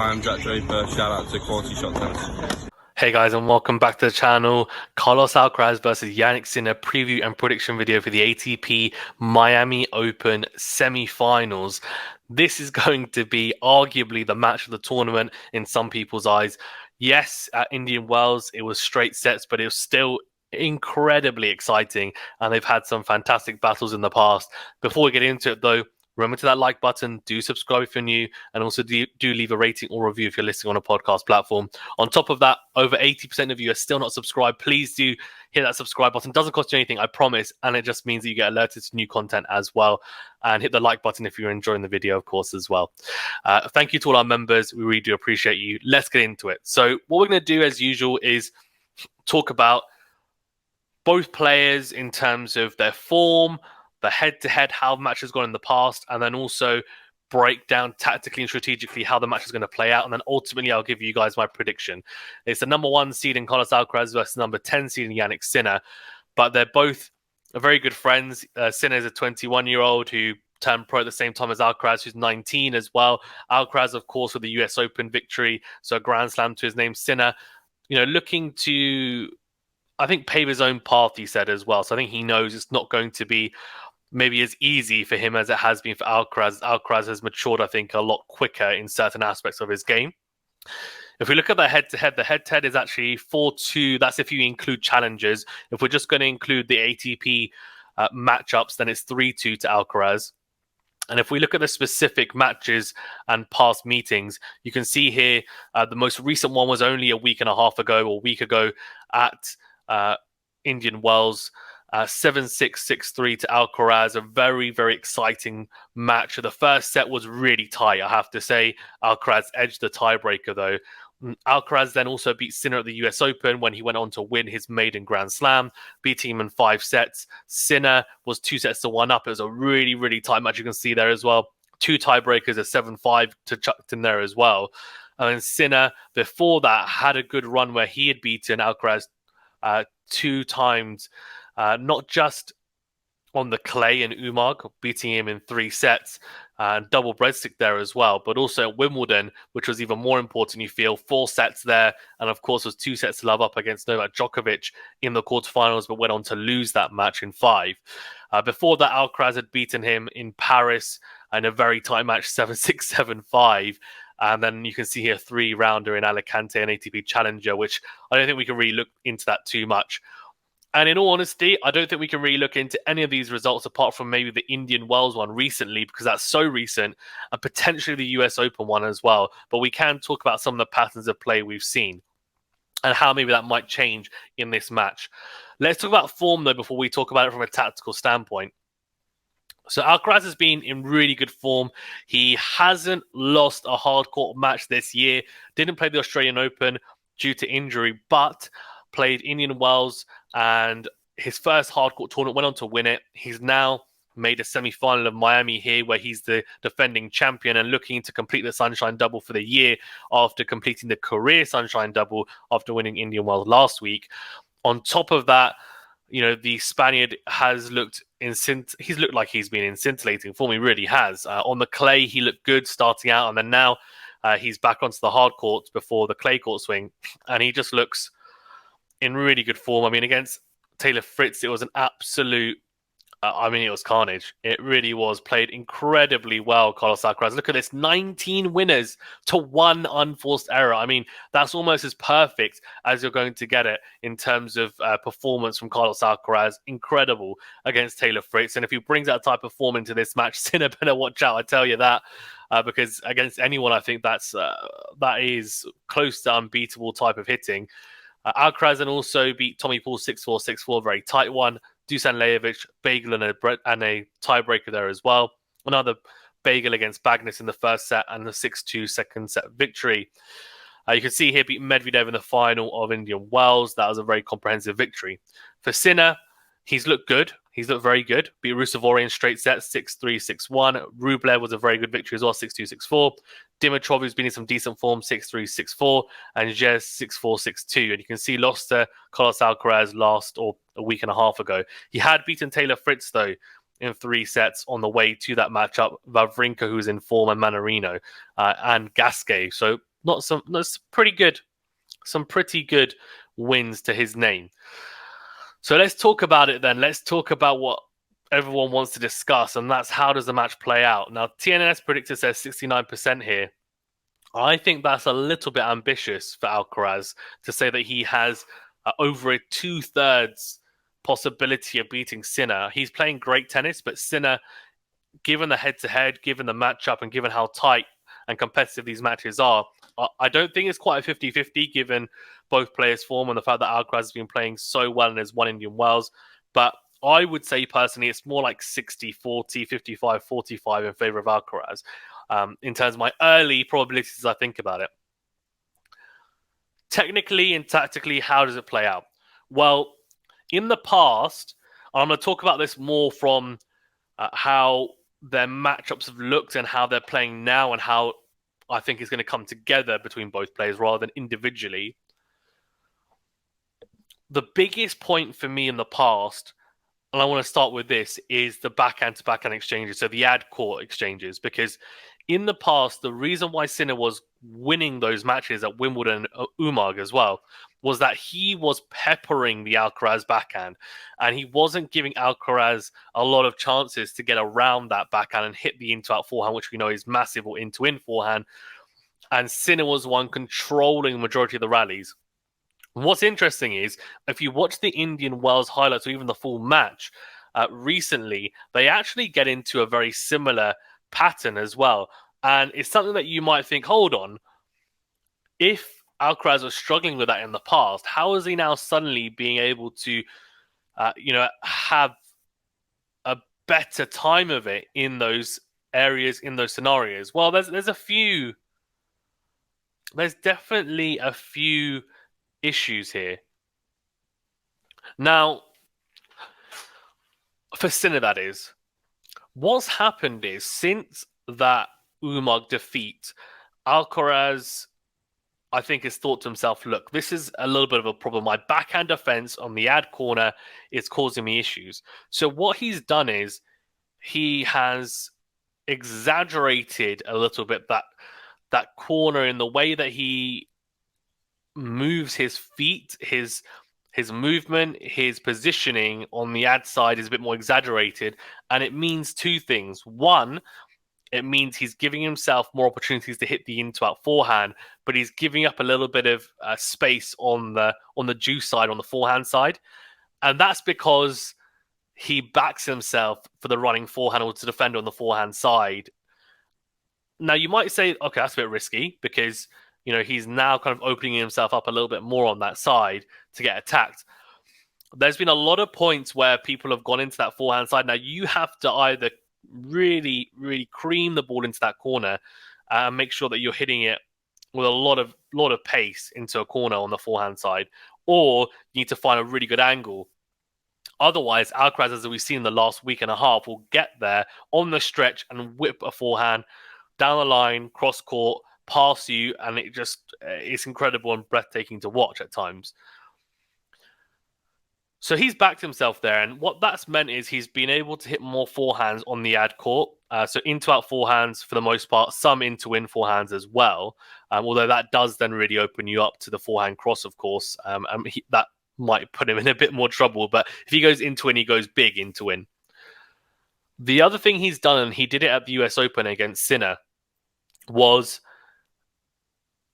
Hi, I'm Jack Draper. Shout out to QualityShot Tennis. Hey guys, and welcome back to the channel. Carlos Alcaraz versus Jannik Sinner preview and prediction video for the ATP Miami Open semi-finals. This is going to be arguably the match of the tournament in some people's eyes. Yes, at Indian Wells, it was straight sets, but it was still incredibly exciting, and they've had some fantastic battles in the past. Before we get into it, though, remember to that like button, do subscribe if you're new, and also do leave a rating or review if you're listening on a podcast platform. On top of that, over 80% of you are still not subscribed. Please do hit that subscribe button. It doesn't cost you anything, I promise, and it just means that you get alerted to new content as well. And hit the like button if you're enjoying the video, of course, as well. Thank you to all our members. We really do appreciate you. Let's get into it. So what we're going to do, as usual, is talk about both players in terms of their form, the head-to-head, how the match has gone in the past, and then also break down tactically and strategically how the match is going to play out. And then ultimately, I'll give you guys my prediction. It's the number 1 seed in Carlos Alcaraz versus number 10 seed in Jannik Sinner. But they're both very good friends. Sinner is a 21-year-old who turned pro at the same time as Alcaraz, who's 19 as well. Alcaraz, of course, with the US Open victory, so a Grand Slam to his name. Sinner, looking to, I think, pave his own path, he said as well. So I think he knows it's not going to be maybe as easy for him as it has been for Alcaraz. Alcaraz has matured, I think, a lot quicker in certain aspects of his game. If we look at the head-to-head is actually 4-2. That's if you include challenges. If we're just going to include the ATP matchups, then it's 3-2 to Alcaraz. And if we look at the specific matches and past meetings, you can see here the most recent one was only a week and a half ago or a week ago at Indian Wells. 7-6, 6-3 to Alcaraz. A very, very exciting match. The first set was really tight, I have to say. Alcaraz edged the tiebreaker, though. Alcaraz then also beat Sinner at the US Open when he went on to win his maiden Grand Slam, beating him in 5 sets. Sinner was 2 sets to 1 up. It was a really, really tight match. You can see there as well. 2 tiebreakers, a 7-5 to chucked in there as well. And Sinner, before that, had a good run where he had beaten Alcaraz 2 times. Not just on the clay in Umag, beating him in 3 sets, and double breadstick there as well, but also at Wimbledon, which was even more important, you feel, 4 sets there, and of course was 2 sets to love up against Novak Djokovic in the quarterfinals, but went on to lose that match in 5. Before that, Alcaraz had beaten him in Paris in a very tight match, 7-6, 7-5. And then you can see here 3-rounder in Alicante, an ATP Challenger, which I don't think we can really look into that too much. And in all honesty, I don't think we can really look into any of these results apart from maybe the Indian Wells one recently, because that's so recent, and potentially the US Open one as well. But we can talk about some of the patterns of play we've seen and how maybe that might change in this match. Let's talk about form, though, before we talk about it from a tactical standpoint. So Alcaraz has been in really good form. He hasn't lost a hard-court match this year. Didn't play the Australian Open due to injury, but played Indian Wells and his first hard-court tournament, went on to win it. He's now made a semi-final of Miami here, where he's the defending champion and looking to complete the Sunshine Double for the year after completing the career Sunshine Double after winning Indian Wells last week. On top of that, the Spaniard has looked he's looked like he's been in scintillating form. He really has. On the clay, he looked good starting out, and then now he's back onto the hard courts before the clay court swing, and he just looks in really good form. I mean, against Taylor Fritz, it was an absolute, it was carnage. It really was. Played incredibly well, Carlos Alcaraz. Look at this, 19 winners to 1 unforced error. I mean, that's almost as perfect as you're going to get it in terms of performance from Carlos Alcaraz. Incredible against Taylor Fritz. And if he brings that type of form into this match, Sinner better watch out, I tell you that. Because against anyone, I think that is close to unbeatable type of hitting. Alcaraz then also beat Tommy Paul 6-4, 6-4, very tight one. Dusan Lajovic, bagel and a tiebreaker there as well. Another bagel against Bagnis in the first set and the 6-2 second set victory. You can see here beat Medvedev in the final of Indian Wells. That was a very comprehensive victory. For Sinner, he's looked good. He's looked very good. Beat Rusevori in straight sets, 6-3, 6-1. Rublev was a very good victory as well, 6-2, 6-4. Dimitrov, who's been in some decent form, 6-3, 6-4. And Jez, 6-4, 6-2. And you can see lost to Carlos Alcaraz a week and a half ago. He had beaten Taylor Fritz, though, in 3 sets on the way to that matchup. Wawrinka, who's in form, and Manarino and Gasquet. So pretty good, some pretty good wins to his name. So let's talk about it then. Let's talk about what everyone wants to discuss, and that's how does the match play out. Now, TNS predictor says 69% here. I think that's a little bit ambitious for Alcaraz to say that he has over a 2/3 possibility of beating Sinner. He's playing great tennis, but Sinner, given the head-to-head, given the matchup, and given how tight and competitive these matches are, I don't think it's quite a 50-50 given both players' form and the fact that Alcaraz has been playing so well in his one Indian Wells. But I would say personally it's more like 60-40, 55-45 in favor of Alcaraz in terms of my early probabilities as I think about it. Technically and tactically, how does it play out? Well, in the past, I'm going to talk about this more from how their matchups have looked and how they're playing now and how I think is going to come together between both players rather than individually. The biggest point for me in the past, and I want to start with this, is the backhand to backhand exchanges, so the ad court exchanges, because in the past, the reason why Sinner was winning those matches at Wimbledon and Umag as well was that he was peppering the Alcaraz backhand, and he wasn't giving Alcaraz a lot of chances to get around that backhand and hit the into-out forehand, which we know is massive, or into-in forehand, and Sinner was the one controlling the majority of the rallies. What's interesting is, if you watch the Indian Wells highlights or even the full match recently, they actually get into a very similar pattern as well. And it's something that you might think, hold on, if Alcaraz was struggling with that in the past, how is he now suddenly being able to, have a better time of it in those areas, in those scenarios? Well, there's definitely a few issues here. Now, for Sinner, that is, what's happened is since that Umag defeat, Alcaraz, I think, has thought to himself, look, this is a little bit of a problem. My backhand defense on the ad corner is causing me issues. So what he's done is he has exaggerated a little bit that corner in the way that he moves his feet, his movement, his positioning on the ad side is a bit more exaggerated, and it means two things. One, it means he's giving himself more opportunities to hit the into-out forehand, but he's giving up a little bit of space on the juice side, on the forehand side, and that's because he backs himself for the running forehand or to defend on the forehand side. Now, you might say, okay, that's a bit risky because he's now kind of opening himself up a little bit more on that side to get attacked. There's been a lot of points where people have gone into that forehand side. Now, you have to either really, really cream the ball into that corner and make sure that you're hitting it with a lot of pace into a corner on the forehand side, or you need to find a really good angle. Otherwise, Alcaraz, as we've seen in the last week and a half, will get there on the stretch and whip a forehand down the line, cross court, past you, and it's incredible and breathtaking to watch at times. So he's backed himself there, and what that's meant is he's been able to hit more forehands on the ad court. So into-out forehands for the most part, some into-in forehands as well. Although that does then really open you up to the forehand cross, of course. That might put him in a bit more trouble, but if he goes into-in, he goes big into-in. The other thing he's done, and he did it at the US Open against Sinner, was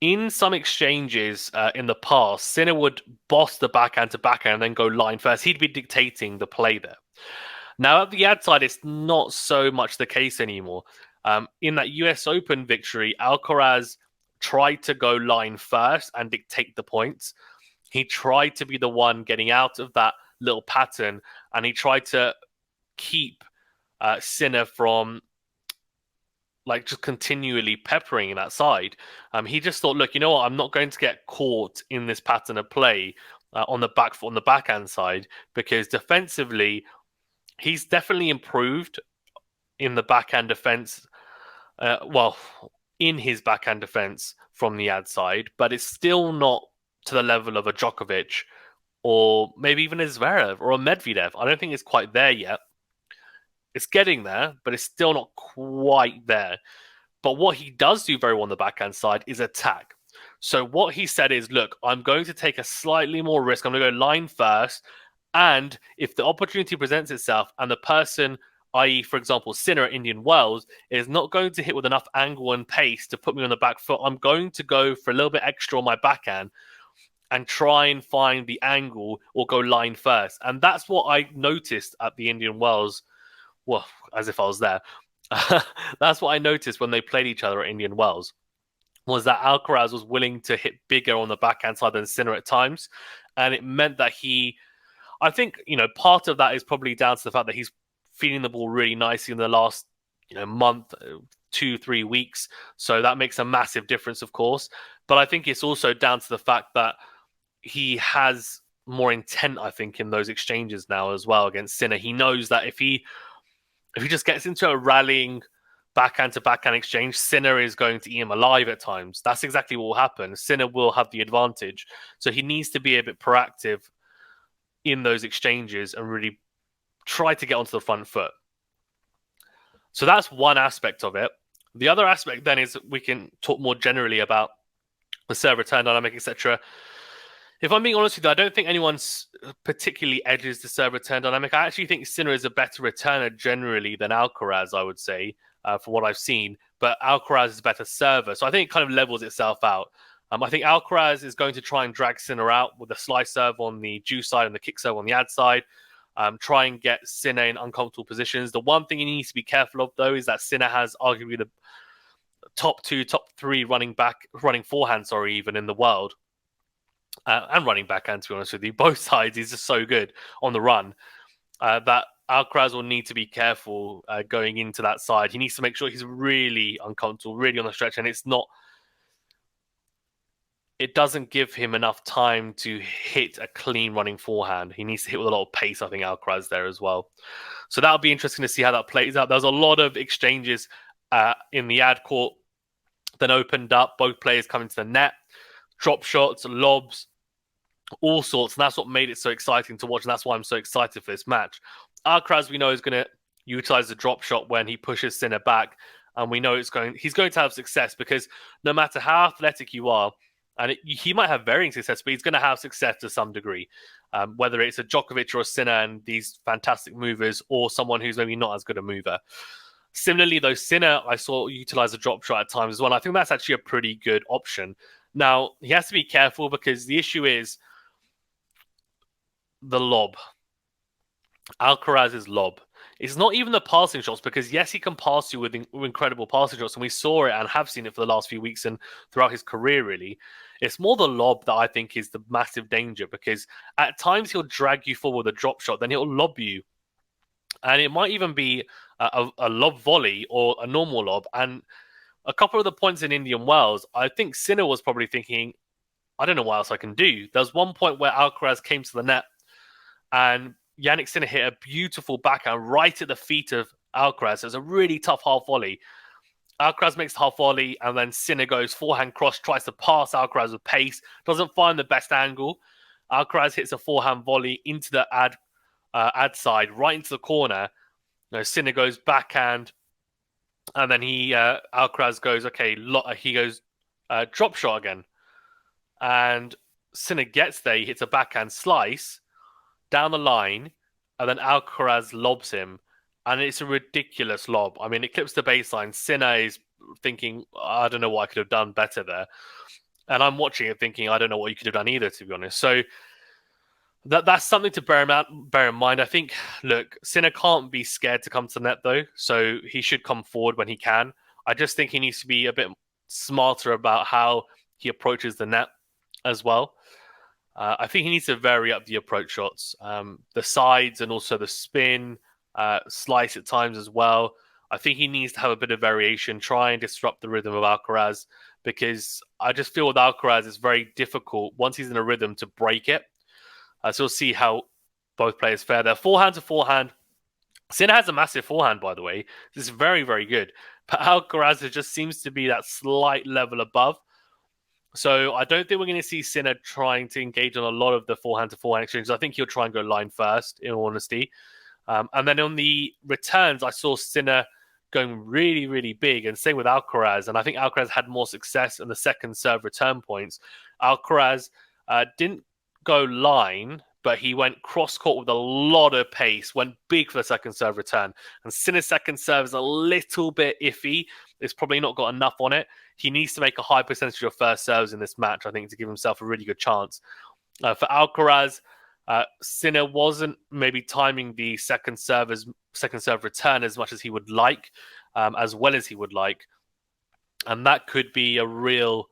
in some exchanges in the past, Sinner would boss the backhand to backhand and then go line first. He'd be dictating the play there. Now, at the ad side, it's not so much the case anymore. In that US Open victory, Alcaraz tried to go line first and dictate the points. He tried to be the one getting out of that little pattern, and he tried to keep Sinner from just continually peppering that side. He just thought, look, you know what? I'm not going to get caught in this pattern of play on the back foot, on the backhand side, because defensively, he's definitely improved in the backhand defense. In his backhand defense from the ad side, but it's still not to the level of a Djokovic or maybe even a Zverev or a Medvedev. I don't think it's quite there yet. It's getting there, but it's still not quite there. But what he does do very well on the backhand side is attack. So what he said is, look, I'm going to take a slightly more risk. I'm going to go line first. And if the opportunity presents itself and the person, i.e., for example, Sinner at Indian Wells, is not going to hit with enough angle and pace to put me on the back foot, I'm going to go for a little bit extra on my backhand and try and find the angle or go line first. And that's what I noticed at the Indian Wells. Well, as if I was there. That's what I noticed when they played each other at Indian Wells, was that Alcaraz was willing to hit bigger on the backhand side than Sinner at times. And it meant that I think, part of that is probably down to the fact that he's feeding the ball really nicely in the last, month, 2-3 weeks. So that makes a massive difference, of course. But I think it's also down to the fact that he has more intent, I think, in those exchanges now as well against Sinner. He knows that if he just gets into a rallying backhand to backhand exchange, Sinner is going to eat him alive at times. That's exactly what will happen. Sinner will have the advantage. So he needs to be a bit proactive in those exchanges and really try to get onto the front foot. So that's one aspect of it. The other aspect then is we can talk more generally about the serve return dynamic, etc. If I'm being honest with you, I don't think anyone's particularly edges the serve return dynamic. I actually think Sinner is a better returner generally than Alcaraz, I would say, from what I've seen. But Alcaraz is a better server. So I think it kind of levels itself out. I think Alcaraz is going to try and drag Sinner out with the slice serve on the juice side and the kick serve on the ad side. Try and get Sinner in uncomfortable positions. The one thing he needs to be careful of, though, is that Sinner has arguably the top 3 running forehand, even in the world. And running backhand, to be honest with you. Both sides, he's just so good on the run that Alcaraz will need to be careful going into that side. He needs to make sure he's really uncomfortable, really on the stretch, and it doesn't give him enough time to hit a clean running forehand. He needs to hit with a lot of pace, I think, Alcaraz there as well. So that'll be interesting to see how that plays out. There's a lot of exchanges in the ad court that opened up, both players coming to the net, drop shots, lobs, all sorts. And that's what made it so exciting to watch. And that's why I'm so excited for this match. Alcaraz, we know, is going to utilize the drop shot when he pushes Sinner back. And we know he's going to have success because no matter how athletic you are, and he might have varying success, but he's going to have success to some degree. Whether it's a Djokovic or a Sinner and these fantastic movers, or someone who's maybe not as good a mover. Similarly, though, Sinner, I saw utilize a drop shot at times as well. I think that's actually a pretty good option. Now, he has to be careful because the issue is the lob. Alcaraz's lob. It's not even the passing shots because, yes, he can pass you with incredible passing shots, and we saw it and have seen it for the last few weeks and throughout his career, really. It's more the lob that I think is the massive danger because at times he'll drag you forward with a drop shot, then he'll lob you. And it might even be a lob volley or a normal lob. And a couple of the points in Indian Wells, I think Sinner was probably thinking, I don't know what else I can do. There's one point where Alcaraz came to the net and Jannik Sinner hit a beautiful backhand right at the feet of Alcaraz. It was a really tough half volley. Alcaraz makes the half volley, and then Sinner goes forehand cross, tries to pass Alcaraz with pace, doesn't find the best angle. Alcaraz hits a forehand volley into the ad side, right into the corner. Sinner goes backhand, and then Alcaraz goes, he goes drop shot again. And Sinner gets there, he hits a backhand slice down the line, and then Alcaraz lobs him, and it's a ridiculous lob. I mean, it clips the baseline. Sinner is thinking, I don't know what I could have done better there. And I'm watching it thinking, I don't know what you could have done either, to be honest. So that's something to bear in mind. I think, look, Sinner can't be scared to come to the net, though, so he should come forward when he can. I just think he needs to be a bit smarter about how he approaches the net as well. I think he needs to vary up the approach shots, the sides and also the spin, slice at times as well. I think he needs to have a bit of variation, try and disrupt the rhythm of Alcaraz, because I just feel with Alcaraz it's very difficult once he's in a rhythm to break it. So we'll see how both players fare there. Forehand to forehand. Sinner has a massive forehand, by the way. This is very, very good. But Alcaraz just seems to be that slight level above. So I don't think we're going to see Sinner trying to engage on a lot of the forehand to forehand exchanges. I think he'll try and go line first, in all honesty. And then on the returns, I saw Sinner going really, really big. And same with Alcaraz. And I think Alcaraz had more success in the second serve return points. Alcaraz didn't go line, but he went cross court with a lot of pace, went big for the second serve return. And Sinner's second serve is a little bit iffy. It's probably not got enough on it. He needs to make a high percentage of first serves in this match, I think, to give himself a really good chance. For Alcaraz, Sinner wasn't maybe timing the second serve return as much as he would like, as well as he would like, and that could be a real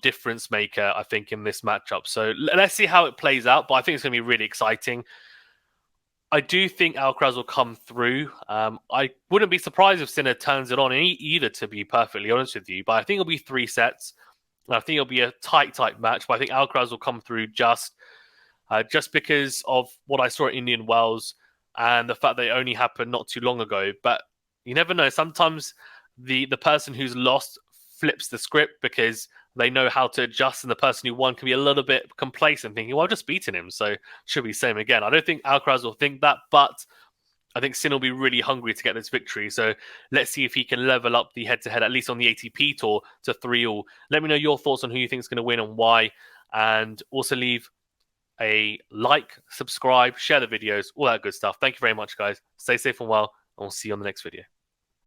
difference maker, I think, in this matchup. So let's see how it plays out, but I think it's going to be really exciting. I do think Alcaraz will come through. I wouldn't be surprised if Sinner turns it on either, to be perfectly honest with you, but I think it'll be 3 sets. I think it'll be a tight match, but I think Alcaraz will come through just because of what I saw at Indian Wells and the fact that it only happened not too long ago. But you never know. Sometimes the person who's lost flips the script because they know how to adjust, and the person who won can be a little bit complacent, thinking, well, I've just beaten him, so should be same again. I don't think Alcaraz will think that, but I think Sin will be really hungry to get this victory. So let's see if he can level up the head-to-head, at least on the ATP Tour, to 3-all. Let me know your thoughts on who you think is going to win and why. And also leave a like, subscribe, share the videos, all that good stuff. Thank you very much, guys. Stay safe and well, and we'll see you on the next video.